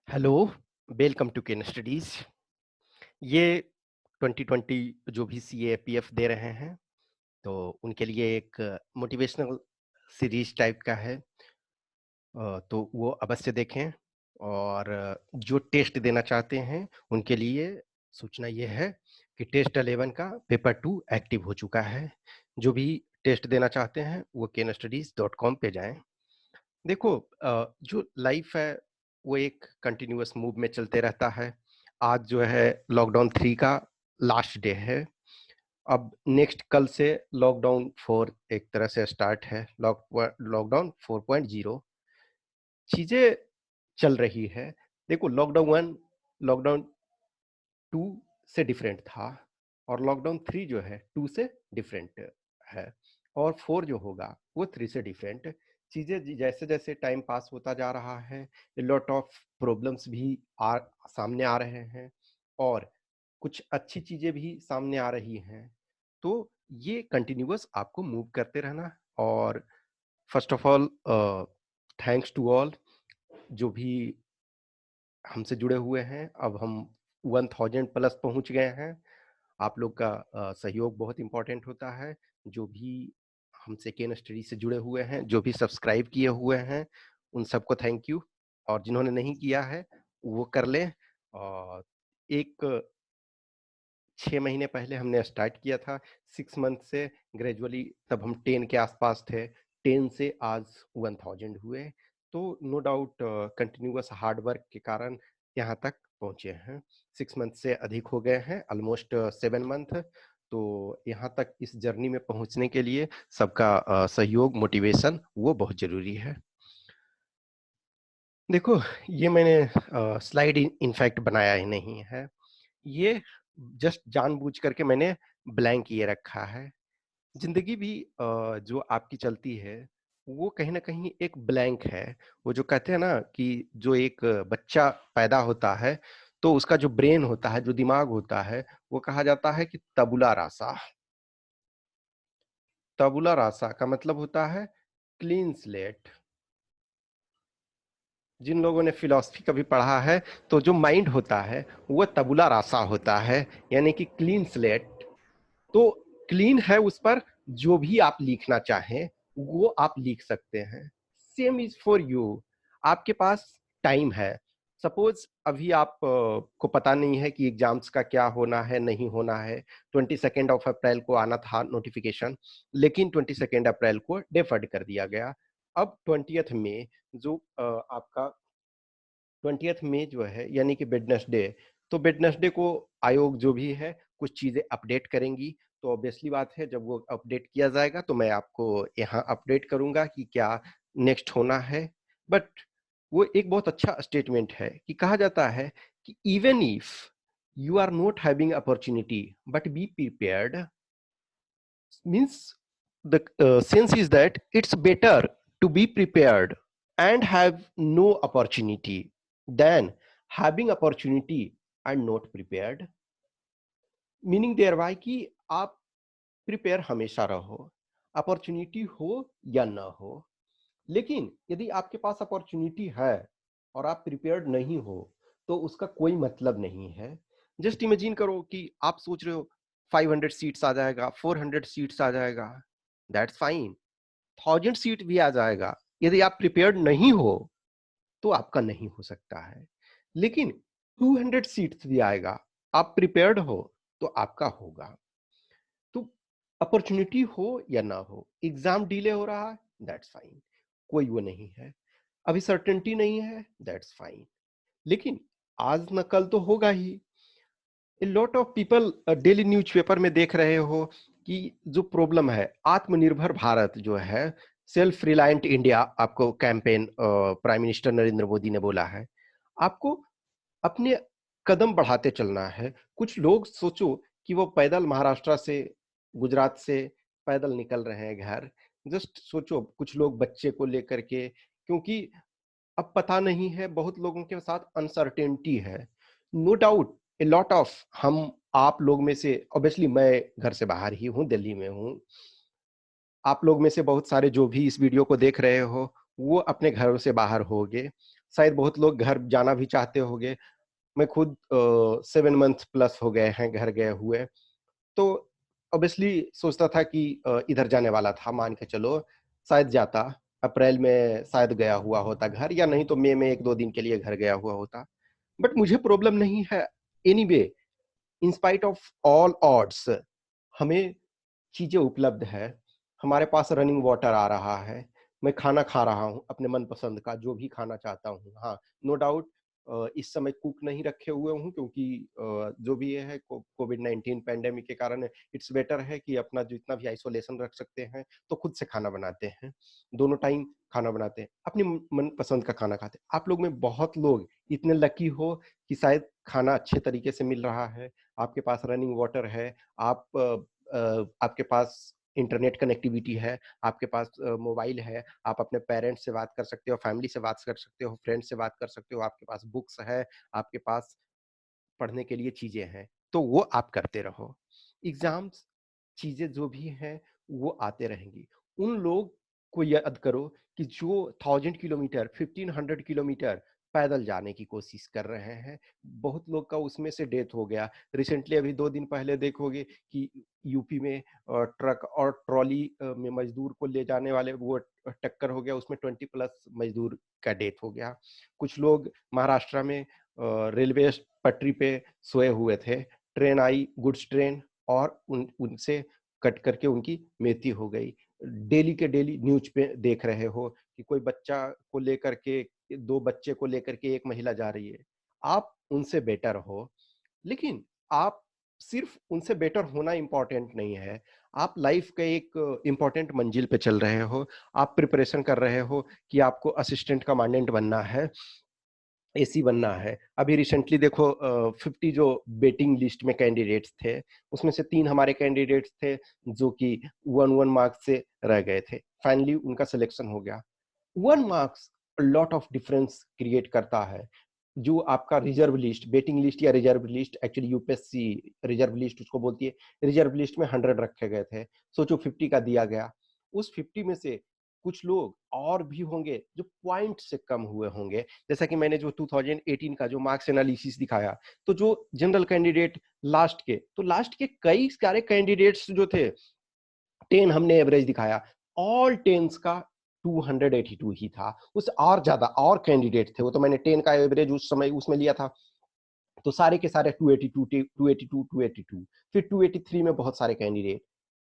Hello, welcome to Ken Studies. ये 2020 जो भी सीए पीएफ दे रहे हैं, तो उनके लिए एक मोटिवेशनल सीरीज टाइप का है। तो वो अवश्य देखें। और जो टेस्ट देना चाहते हैं उनके लिए सूचना ये है कि टेस्ट 11 का पेपर 2 एक्टिव हो चुका है। जो भी टेस्ट देना चाहते हैं वो kenstudies.com पे जाएं। देखो, जो लाइफ है वो एक कंटिन्यूअस मूव में चलते रहता है। आज जो है लॉकडाउन 3 का लास्ट डे है। अब नेक्स्ट कल से लॉकडाउन 4 एक तरह से स्टार्ट है। लॉकडाउन 4.0 चीजें चल रही है। देखो, लॉकडाउन 1 लॉकडाउन 2 से डिफरेंट था, और लॉकडाउन 3 जो है 2 से डिफरेंट है, और 4 जो होगा वो 3 से डिफरेंट। चीजें जैसे जैसे टाइम पास होता जा रहा है, लॉट ऑफ प्रॉब्लम्स भी सामने आ रहे हैं, और कुछ अच्छी चीजें भी सामने आ रही हैं। तो ये कंटिन्यूअस आपको मूव करते रहना। और first of all, thanks to all जो भी हमसे जुड़े हुए हैं। अब हम 1000 प्लस पहुंच गए हैं। आप लोग का सहयोग बहुत इंपॉर्टेंट होता है। जो भी हमसे केन स्टडी से जुड़े हुए हैं, जो भी सब्सक्राइब किए हुए हैं, उन सबको थैंक यू। और जिन्होंने नहीं किया है वो कर लें। और एक 6 महीने पहले हमने स्टार्ट किया था, 6 मंथ से ग्रेजुअली, तब हम 10 के आसपास थे। 10 से आज 1000 हुए। तो no doubt continuous hard work के कारण यहाँ तक पहुंचे हैं। 6 मंथ से अधिक हो गए हैं, ऑलमोस्ट 7 मंथ। तो यहाँ तक इस जर्नी में पहुंचने के लिए सबका सहयोग, मोटिवेशन वो बहुत जरूरी है। देखो, ये मैंने स्लाइड इनफैक्ट बनाया ही नहीं है। ये जस्ट जानबूझ करके मैंने ब्लैंक ये रखा है। जिंदगी भी जो आपकी चलती है वो कहीं ना कहीं एक ब्लैंक है। वो जो कहते हैं ना कि जो एक बच्चा पैदा होता है तो उसका जो ब्रेन होता है, जो दिमाग होता है, वो कहा जाता है कि तबुला रासा। तबुला रासा का मतलब होता है क्लीन स्लेट। जिन लोगों ने फिलॉसफी कभी पढ़ा है, तो जो माइंड होता है वो तबुला रासा होता है, यानी कि क्लीन स्लेट। तो क्लीन है, उस पर जो भी आप लिखना चाहें वो आप लिख सकते हैं। Same is for you. आपके पास टाइम है। सपोज अभी आप को पता नहीं है कि एग्जाम्स का क्या होना है, नहीं होना है। 22 अप्रैल को आना था नोटिफिकेशन, लेकिन 22 अप्रैल को डेफर्ड कर दिया गया। अब 20 मई जो आपका 20 मई जो है, यानी कि वेडनेसडे, तो वेडनेसडे को आयोग जो भी है कुछ चीजें अपडेट करेंगी। तो ऑब्वियसली बात है, जब वो अपडेट किया जाएगा तो मैं आपको यहाँ अपडेट करूंगा कि क्या नेक्स्ट होना है। बट वो एक बहुत अच्छा स्टेटमेंट है कि कहा जाता है कि even if you are not having opportunity but be prepared, means the sense is that it's better to be prepared and have no opportunity than having opportunity and not prepared. Meaning thereby कि आप prepare हमेशा रहो, opportunity हो या ना हो। लेकिन यदि आपके पास अपॉर्चुनिटी है और आप प्रिपेयर्ड नहीं हो, तो उसका कोई मतलब नहीं है। जस्ट इमेजिन करो कि आप सोच रहे हो 500 सीट्स आ जाएगा, 400 सीट्स आ जाएगा, दैट्स फाइन। 1000 सीट भी आ जाएगा, यदि आप प्रिपेयर्ड नहीं हो तो आपका नहीं हो सकता है। लेकिन 200 सीट्स भी आएगा, आप प्रिपेयर्ड हो तो आपका होगा। तो अपॉर्चुनिटी हो या ना हो, एग्जाम डिले हो रहा है, दैट्स फाइन, कोई वो नहीं है। अभी सर्टेनिटी नहीं है, दैट्स फाइन। लेकिन आज न कल तो होगा ही। A lot of people daily newspaper में देख रहे हो कि जो प्रॉब्लम है, आत्मनिर्भर भारत जो है, सेल्फ रिलायंट इंडिया, आपको campaign prime minister Narendra Modi ने बोला है। आपको अपने कदम बढ़ाते चलना है। कुछ लोग सोचो कि वो पैदल महाराष्ट्र से, गुजरात से पैदल निकल रहे हैं घर। जस्ट सोचो, कुछ लोग बच्चे को लेकर के, क्योंकि अब पता नहीं है, बहुत लोगों के साथ अनसर्टेनिटी है। No doubt a lot of, हम आप लोग में से, ऑब्वियसली मैं घर से बाहर ही हूँ, दिल्ली में हूँ। आप लोग में से बहुत सारे जो भी इस वीडियो को देख रहे हो वो अपने घरों से बाहर होगे। शायद बहुत लोग घर जाना भी चाहते होंगे। मैं खुद 7 मंथ प्लस हो गए हैं घर गए हुए। तो ऑब्वियसली सोचता था कि इधर जाने वाला था, मान के चलो शायद जाता, अप्रैल में शायद गया हुआ होता घर, या नहीं तो मई में 1-2 दिन के लिए घर गया हुआ होता। बट मुझे प्रॉब्लम नहीं है। Anyway, in spite of all odds, हमें चीजें उपलब्ध है। हमारे पास रनिंग वाटर आ रहा है। मैं खाना खा रहा हूँ अपने मनपसंद का, जो भी खाना चाहता हूँ। हाँ, नो डाउट इस समय कुक नहीं रखे हुए हूँ, क्योंकि जो भी ये है कोविड-19 पैंडेमिक के कारण इट्स बेटर है कि अपना जितना भी आइसोलेशन रख सकते हैं, तो खुद से खाना बनाते हैं। दोनों टाइम खाना बनाते हैं, अपनी मनपसंद का खाना खाते हैं। आप लोग में बहुत लोग इतने लकी हो कि शायद खाना अच्छे तरीके से मिल रहा है, आपके पास रनिंग वाटर है, आप आपके पास इंटरनेट कनेक्टिविटी है, आपके पास मोबाइल है, आप अपने पेरेंट्स से बात कर सकते हो, फैमिली से बात कर सकते हो, फ्रेंड से बात कर सकते हो, आपके पास बुक्स है, आपके पास पढ़ने के लिए चीजें हैं, तो वो आप करते रहो। एग्जाम्स, चीजें जो भी हैं वो आते रहेंगी। उन लोग को याद करो कि जो 1000 किलोमीटर 1500 किलोमीटर पैदल जाने की कोशिश कर रहे हैं, बहुत लोग का उसमें से डेथ हो गया। रिसेंटली अभी 2 दिन पहले देखोगे कि यूपी में ट्रक और ट्रॉली में मजदूर को ले जाने वाले वो टक्कर हो गया, उसमें 20+ मजदूर का डेथ हो गया। कुछ लोग महाराष्ट्र में रेलवे पटरी पे सोए हुए थे, ट्रेन आई, गुड्स ट्रेन, और उनसे कट करके उनकी मृत्यु हो गई। डेली के डेली न्यूज पे देख रहे हो कि कोई बच्चा को लेकर के, 2 बच्चे को लेकर के एक महिला जा रही है। आप उनसे बेटर हो, लेकिन आप सिर्फ उनसे बेटर होना इंपॉर्टेंट नहीं है। आप लाइफ के एक इंपॉर्टेंट मंजिल पे चल रहे हो। आप प्रिपरेशन कर रहे हो कि आपको असिस्टेंट कमांडेंट बनना है, एसी बनना है। अभी रिसेंटली देखो 50 जो वेटिंग लिस्ट में कैंडिडेट्स थे, उसमें से 3 हमारे कैंडिडेट्स थे जो कि 1 मार्क्स से रह गए थे। फाइनली उनका सिलेक्शन हो गया। 1 marks lot of difference create करता है। जो आपका रिजर्व लिस्ट, वेटिंग लिस्ट या reserve list, actually UPSC reserve list उसको बोलती है। रिजर्व लिस्ट में 100 रखे गए थे, सोचो 50 का दिया गया। उस 50 में से कुछ लोग और भी होंगे जो पॉइंट से कम हुए होंगे। जैसा कि मैंने जो 2018 का जो मार्क्स एनालिसिस दिखाया, तो जो जनरल कैंडिडेट लास्ट के कई सारे कैंडिडेट्स जो थे, 10 हमने एवरेज दिखाया, ऑल 10s का 282 ही था। उस और ज्यादा और कैंडिडेट थे, वो तो मैंने 10 का एवरेज उस समय उसमें लिया था, तो सारे के सारे 282 282 282, फिर 283 में बहुत सारे कैंडिडेट।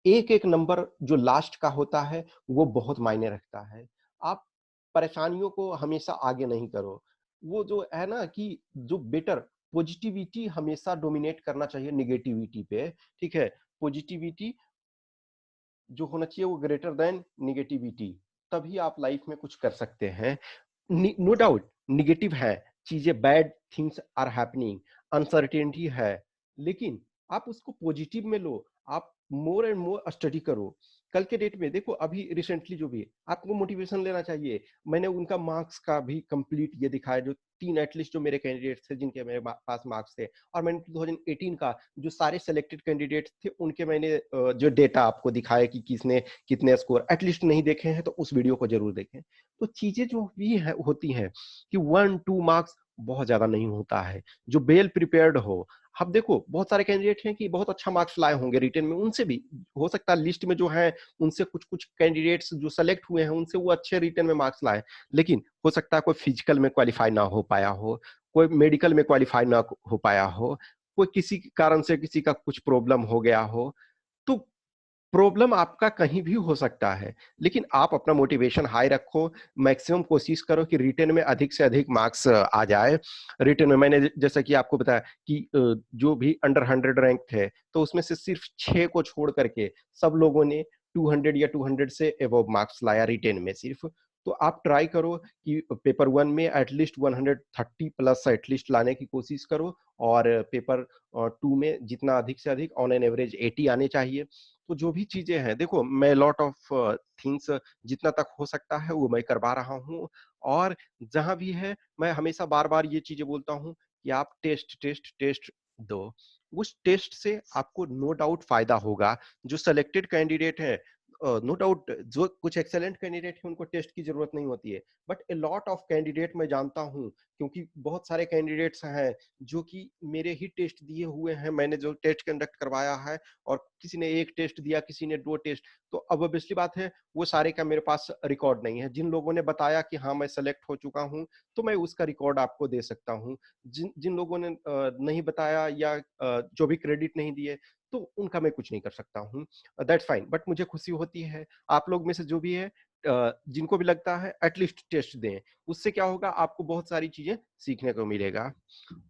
एक एक नंबर जो लास्ट का होता है वो बहुत मायने रखता है। आप परेशानियों को हमेशा आगे नहीं करो। वो जो है ना कि जो बेटर, पॉजिटिविटी हमेशा डोमिनेट करना चाहिए निगेटिविटी पे। ठीक है, पॉजिटिविटी जो होना चाहिए वो ग्रेटर देन निगेटिविटी, तभी आप लाइफ में कुछ कर सकते हैं। नो डाउट निगेटिव है, चीजें bad things are happening, uncertainty है, लेकिन आप उसको पॉजिटिव में लो। आप मोर एंड मोर स्टडी करो। कल के डेट में देखो, अभी रिसेंटली जो भी है, आपको मोटिवेशन लेना चाहिए। मैंने उनका मार्क्स का भी कंप्लीट ये दिखाया, जो 3 एटलीस्ट जो मेरे कैंडिडेट्स थे जिनके मेरे पास मार्क्स थे, और मैंने 2018 का जो सारे सिलेक्टेड कैंडिडेट्स थे उनके मैंने जो डेटा आपको दिखाया कि किसने कितने स्कोर, एटलीस्ट नहीं देखे हैं तो उस वीडियो को जरूर देखें। तो चीजें जो भी है होती हैं कि 1-2 मार्क्स बहुत ज्यादा नहीं होता है, जो वेल प्रिपेयर्ड हो। अब देखो बहुत सारे कैंडिडेट हैं कि बहुत अच्छा मार्क्स लाए होंगे रिटर्न में, उनसे भी हो सकता है लिस्ट में जो है उनसे कुछ कुछ कैंडिडेट्स जो सेलेक्ट हुए हैं उनसे वो अच्छे रिटर्न में मार्क्स लाए, लेकिन हो सकता है कोई फिजिकल में क्वालिफाई ना हो पाया हो, कोई मेडिकल में क्वालिफाई ना हो पाया हो, कोई किसी कारण से किसी का कुछ प्रॉब्लम हो गया हो। तो प्रॉब्लम आपका कहीं भी हो सकता है, लेकिन आप अपना मोटिवेशन हाई रखो। मैक्सिमम कोशिश करो कि रिटन में अधिक से अधिक मार्क्स आ जाए। रिटन में मैंने जैसा कि आपको बताया कि जो भी अंडर 100 रैंक थे, तो उसमें से सिर्फ 6 को छोड़ करके सब लोगों ने 200 या 200 से एबव मार्क्स लाया रिटेन में सिर्फ। तो आप ट्राई करो कि पेपर 1 में एटलीस्ट 130 प्लस एटलीस्ट लाने की कोशिश करो, और पेपर 2 में जितना अधिक से अधिक ऑन एन एवरेज 80 आने चाहिए। तो जो भी चीजें हैं, देखो मैं लॉट ऑफ थिंग्स जितना तक हो सकता है वो मैं करवा रहा हूँ, और जहां भी है मैं हमेशा बार बार ये चीजें बोलता हूँ कि आप टेस्ट टेस्ट टेस्ट दो। उस टेस्ट से आपको नो डाउट फायदा होगा। जो सेलेक्टेड कैंडिडेट है नो डाउट जो कुछ एक्सेलेंट कैंडिडेट हैं उनको टेस्ट की जरूरत नहीं होती है, but A lot of candidate मैं जानता हूँ, क्योंकि बहुत सारे कैंडिडेट्स हैं जो कि मेरे ही टेस्ट दिए हुए हैं, मैंने जो टेस्ट कंडक्ट करवाया है, और किसी ने एक टेस्ट दिया, किसी ने दो टेस्ट, तो अब ऑब्वियसली बात है वो सारे का मेरे पास रिकॉर्ड नहीं है। जिन लोगों ने बताया कि हाँ मैं सेलेक्ट हो चुका हूँ, तो मैं उसका रिकॉर्ड आपको दे सकता हूँ। जिन जिन लोगों ने नहीं बताया या जो भी क्रेडिट नहीं दिए, तो उनका मैं कुछ नहीं कर सकता हूँ। दैट्स फाइन, बट मुझे खुशी होती है आप लोग में से जो भी है, जिनको भी लगता है एटलीस्ट टेस्ट दें। उससे क्या होगा, आपको बहुत सारी चीजें सीखने को मिलेगा।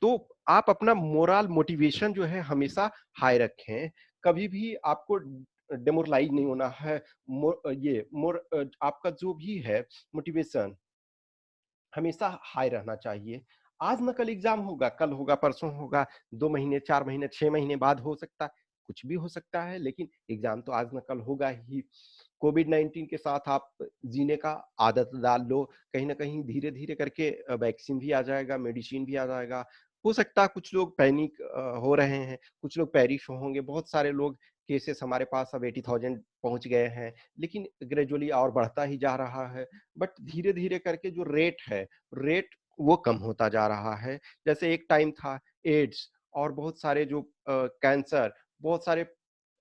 तो आप अपना मोरल मोटिवेशन जो है हमेशा हाई रखें। कभी भी आपको डेमोरलाइज नहीं होना है। आपका जो भी है मोटिवेशन हमेशा हाई रहना चाहिए। आज ना कल एग्जाम होगा, कल होगा, परसों होगा, 2 महीने, 4 महीने, 6 महीने बाद हो सकता है, कुछ भी हो सकता है, लेकिन एग्जाम तो आज ना कल होगा ही। कोविड-19 के साथ आप जीने का आदत डाल लो, कहीं न कहीं धीरे-धीरे करके वैक्सीन भी आ जाएगा, मेडिसिन भी आ जाएगा। हो सकता है कुछ लोग पैनिक हो रहे हैं, कुछ लोग पेरिश होंगे, बहुत सारे लोग केसेस हमारे पास अब 80,000 पहुँच गए हैं, लेकिन ग्रेजुअली और बढ़ता ही जा रहा है। बट धीरे-धीरे करके जो रेट वो कम होता जा रहा है। जैसे एक टाइम था एड्स और बहुत सारे जो कैंसर, बहुत सारे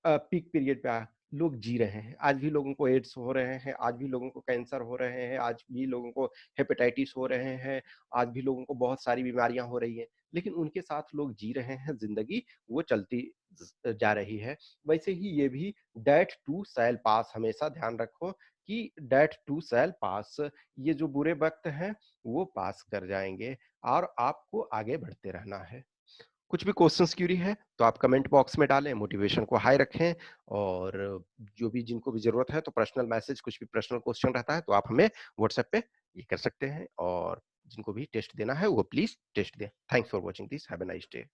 पीक पीरियड पे आया, लोग जी रहे हैं। आज भी लोगों को एड्स हो रहे हैं, आज भी लोगों को कैंसर हो रहे हैं, आज भी लोगों को हेपेटाइटिस हो रहे हैं, आज भी लोगों को बहुत सारी बीमारियाँ हो रही हैं। लेकिन उनके साथ लोग जी रहे हैं, ज़िंदगी वो चलती जा रही है। वैसे ही ये भी दैट टू शैल पास, हमेशा ध्यान रखो कि दैट टू शैल पास। ये जो बुरे वक़्त हैं, वो पास कर जाएँगे और आपको आगे बढ़ते रहना है। कुछ भी क्वेश्चंस क्यूरी है तो आप कमेंट बॉक्स में डालें, मोटिवेशन को हाई रखें, और जो भी जिनको भी ज़रूरत है तो पर्सनल मैसेज, कुछ भी पर्सनल क्वेश्चन रहता है तो आप हमें व्हाट्सएप पे ये कर सकते हैं, और जिनको भी टेस्ट देना है वो प्लीज़ टेस्ट दें। Thanks for watching this, have a nice day.